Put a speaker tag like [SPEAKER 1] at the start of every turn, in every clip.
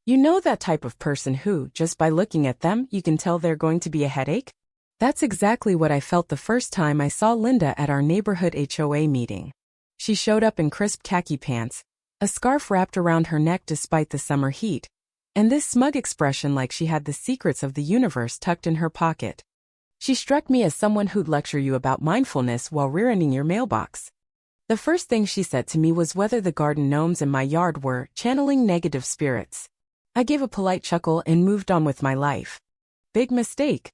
[SPEAKER 1] You know that type of person who, just by looking at them, you can tell they're going to be a headache? That's exactly what I felt the first time I saw Linda at our neighborhood HOA meeting. She showed up in crisp khaki pants, a scarf wrapped around her neck despite the summer heat, and this smug expression like she had the secrets of the universe tucked in her pocket. She struck me as someone who'd lecture you about mindfulness while rear-ending your mailbox. The first thing she said to me was whether the garden gnomes in my yard were channeling negative spirits. I gave a polite chuckle and moved on with my life. Big mistake.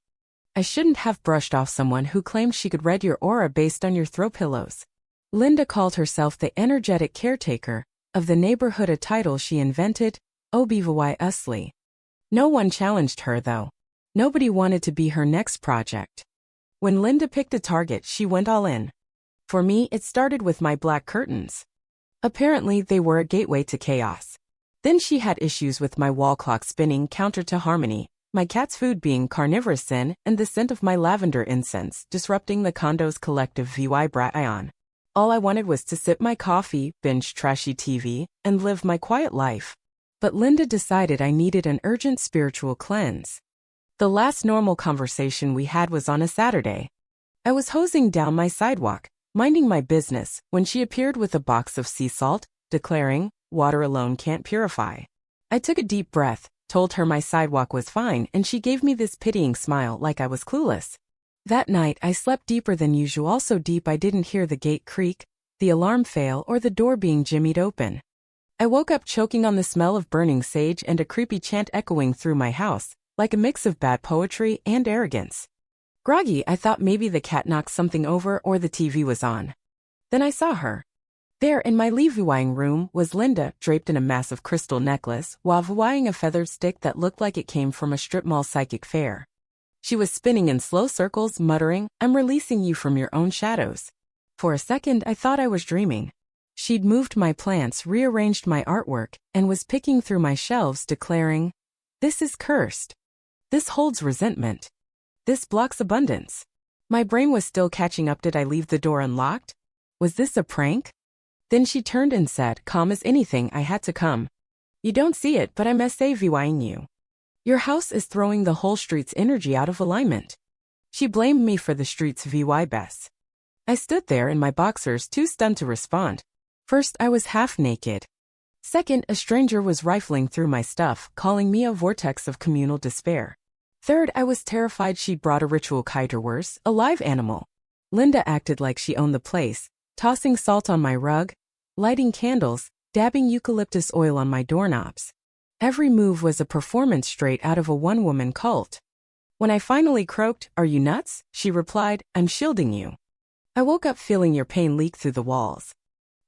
[SPEAKER 1] I shouldn't have brushed off someone who claimed she could read your aura based on your throw pillows. Linda called herself the energetic caretaker of the neighborhood, a title she invented, obviously. No one challenged her though. Nobody wanted to be her next project. When Linda picked a target, she went all in. For me, it started with my black curtains. Apparently, they were a gateway to chaos. Then she had issues with my wall clock spinning counter to harmony, my cat's food being carnivorous sin, and the scent of my lavender incense disrupting the condo's collective vibration. All I wanted was to sip my coffee, binge trashy TV, and live my quiet life. But Linda decided I needed an urgent spiritual cleanse. The last normal conversation we had was on a Saturday. I was hosing down my sidewalk, minding my business, when she appeared with a box of sea salt, declaring, "Water alone can't purify." I took a deep breath, told her my sidewalk was fine, and she gave me this pitying smile like I was clueless. That night I slept deeper than usual, so deep I didn't hear the gate creak, the alarm fail, or the door being jimmied open. I woke up choking on the smell of burning sage and a creepy chant echoing through my house, like a mix of bad poetry and arrogance. Groggy, I thought maybe the cat knocked something over or the TV was on. Then I saw her. There in my levying room was Linda, draped in a massive crystal necklace, while vying a feathered stick that looked like it came from a strip mall psychic fair. She was spinning in slow circles, muttering, "I'm releasing you from your own shadows." For a second I thought I was dreaming. She'd moved my plants, rearranged my artwork, and was picking through my shelves, declaring, "This is cursed. This holds resentment. This blocks abundance." My brain was still catching up. Did I leave the door unlocked? Was this a prank? Then she turned and said, calm as anything, "I had to come. You don't see it, but I'm SAVYing you. Your house is throwing the whole street's energy out of alignment." She blamed me for the street's VY-bess. I stood there in my boxers, too stunned to respond. First, I was half naked. Second, a stranger was rifling through my stuff, calling me a vortex of communal despair. Third, I was terrified she'd brought a ritual kite or worse, a live animal. Linda acted like she owned the place, tossing salt on my rug, lighting candles, dabbing eucalyptus oil on my doorknobs. Every move was a performance straight out of a one-woman cult. When I finally croaked, "Are you nuts?" she replied, "I'm shielding you." I woke up feeling your pain leak through the walls.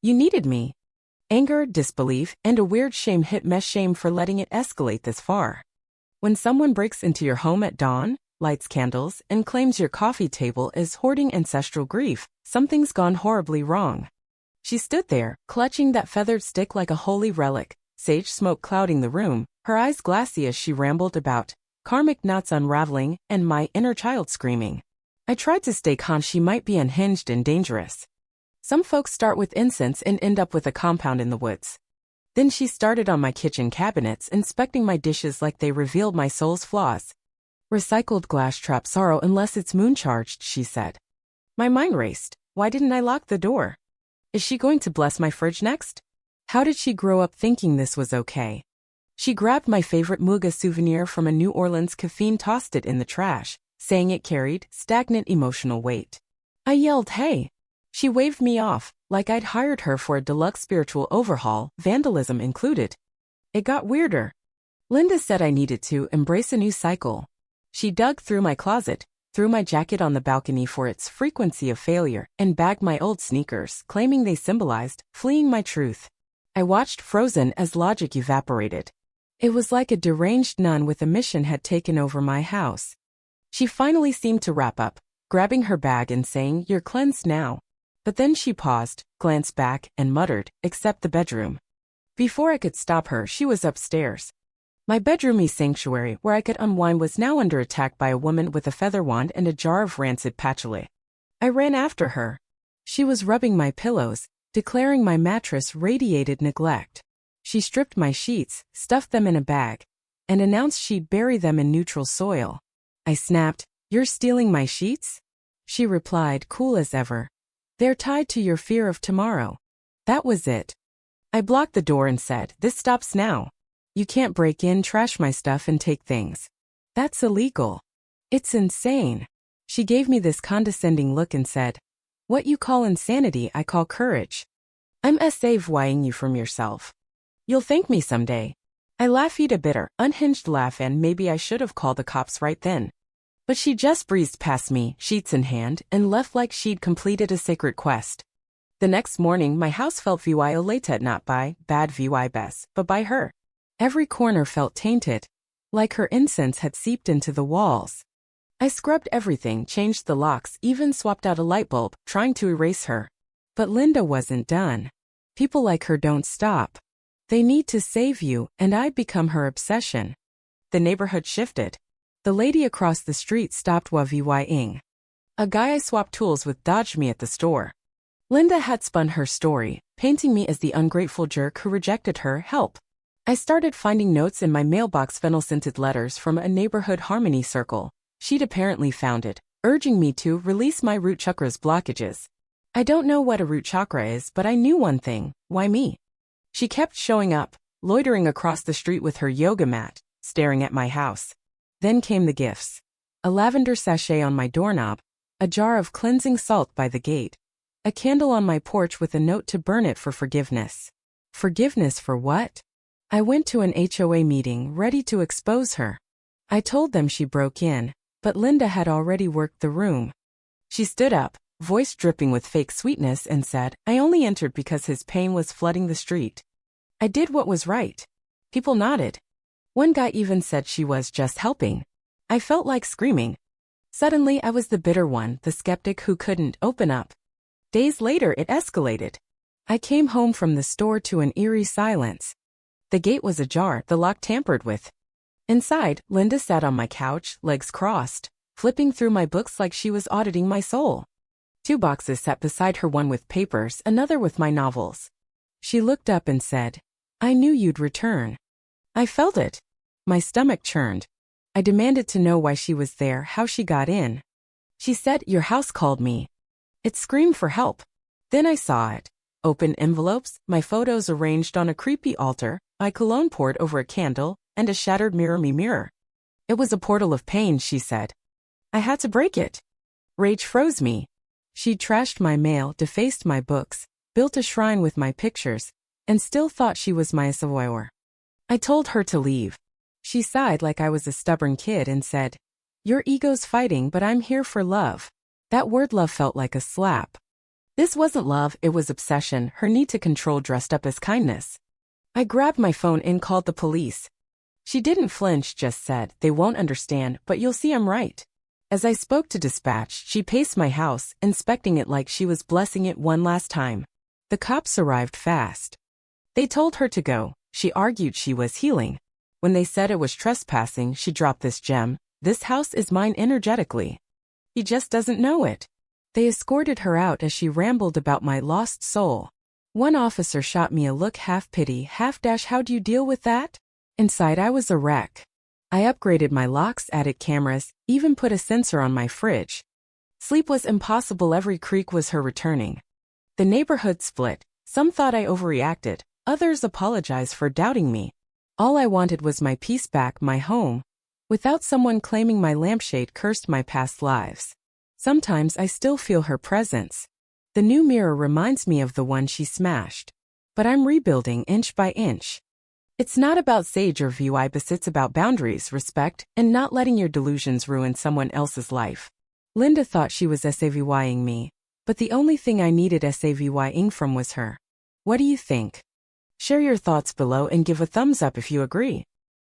[SPEAKER 1] You needed me. Anger, disbelief, and a weird shame hit me, shame for letting it escalate this far. When someone breaks into your home at dawn, lights candles, and claims your coffee table is hoarding ancestral grief, something's gone horribly wrong. She stood there, clutching that feathered stick like a holy relic, sage smoke clouding the room, her eyes glassy as she rambled about karmic knots unraveling and my inner child screaming. I tried to stay calm. She might be unhinged and dangerous. Some folks start with incense and end up with a compound in the woods. Then she started on my kitchen cabinets, inspecting my dishes like they revealed my soul's flaws. "Recycled glass traps sorrow unless it's moon-charged," she said. My mind raced. Why didn't I lock the door? Is she going to bless my fridge next? How did she grow up thinking this was okay? She grabbed my favorite Muga souvenir from a New Orleans cafe and tossed it in the trash, saying it carried stagnant emotional weight. I yelled, "Hey!" She waved me off, like I'd hired her for a deluxe spiritual overhaul, vandalism included. It got weirder. Linda said I needed to embrace a new cycle. She dug through my closet, threw my jacket on the balcony for its frequency of failure, and bagged my old sneakers, claiming they symbolized fleeing my truth. I watched frozen as logic evaporated. It was like a deranged nun with a mission had taken over my house. She finally seemed to wrap up, grabbing her bag and saying, "You're cleansed now." But then she paused, glanced back, and muttered, "Except the bedroom." Before I could stop her, she was upstairs. My bedroomy sanctuary, where I could unwind, was now under attack by a woman with a feather wand and a jar of rancid patchouli. I ran after her. She was rubbing my pillows, declaring my mattress radiated neglect. She stripped my sheets, stuffed them in a bag, and announced she'd bury them in neutral soil. I snapped, "You're stealing my sheets?" She replied, cool as ever, "They're tied to your fear of tomorrow." That was it. I blocked the door and said, "This stops now. You can't break in, trash my stuff, and take things. That's illegal. It's insane." She gave me this condescending look and said, "What you call insanity, I call courage. I'm SAVYing you from yourself. You'll thank me someday." I laughed a bitter, unhinged laugh, and maybe I should have called the cops right then. But she just breezed past me, sheets in hand, and left like she'd completed a sacred quest. The next morning my house felt violated, not by bad vibes, but by her. Every corner felt tainted, like her incense had seeped into the walls. I scrubbed everything, changed the locks, even swapped out a light bulb, trying to erase her. But Linda wasn't done. People like her don't stop. They need to save you, and I'd become her obsession. The neighborhood shifted. The lady across the street stopped vying. A guy I swapped tools with dodged me at the store. Linda had spun her story, painting me as the ungrateful jerk who rejected her help. I started finding notes in my mailbox, fennel-scented letters from a neighborhood harmony circle. She'd apparently found it, urging me to release my root chakra's blockages. I don't know what a root chakra is, but I knew one thing: why me? She kept showing up, loitering across the street with her yoga mat, staring at my house. Then came the gifts. A lavender sachet on my doorknob, a jar of cleansing salt by the gate, a candle on my porch with a note to burn it for forgiveness. Forgiveness for what? I went to an HOA meeting ready to expose her. I told them she broke in, but Linda had already worked the room. She stood up, voice dripping with fake sweetness, and said, "I only entered because his pain was flooding the street." I did what was right. People nodded. One guy even said she was just helping. I felt like screaming. Suddenly I was the bitter one, the skeptic who couldn't open up. Days later it escalated. I came home from the store to an eerie silence. The gate was ajar, the lock tampered with. Inside, Linda sat on my couch, legs crossed, flipping through my books like she was auditing my soul. 2 boxes sat beside her, one with papers, another with my novels. She looked up and said, "I knew you'd return." I felt it. My stomach churned. I demanded to know why she was there, how she got in. She said, "Your house called me." It screamed for help. Then I saw it. Open envelopes, my photos arranged on a creepy altar, my cologne poured over a candle, and a shattered mirror. It was a portal of pain, she said. I had to break it. Rage froze me. She'd trashed my mail, defaced my books, built a shrine with my pictures, and still thought she was my savior. I told her to leave. She sighed like I was a stubborn kid and said, "Your ego's fighting, but I'm here for love." That word love felt like a slap. This wasn't love, it was obsession, her need to control dressed up as kindness. I grabbed my phone and called the police. She didn't flinch, just said, "They won't understand, but you'll see I'm right." As I spoke to dispatch, she paced my house, inspecting it like she was blessing it one last time. The cops arrived fast. They told her to go. She argued she was healing. When they said it was trespassing, she dropped this gem: "This house is mine energetically. He just doesn't know it." They escorted her out as she rambled about my lost soul. One officer shot me a look, half pity, half dash. "How do you deal with that?" Inside I was a wreck. I upgraded my locks, added cameras, even put a sensor on my fridge. Sleep was impossible, every creak was her returning. The neighborhood split. Some thought I overreacted, others apologized for doubting me. All I wanted was my peace back, my home, without someone claiming my lampshade cursed my past lives. Sometimes I still feel her presence. The new mirror reminds me of the one she smashed. But I'm rebuilding inch by inch. It's not about sage or vibes, it's about boundaries, respect, and not letting your delusions ruin someone else's life. Linda thought she was SAVYing me, but the only thing I needed SAVYing from was her. What do you think? Share your thoughts below and give a thumbs up if you agree.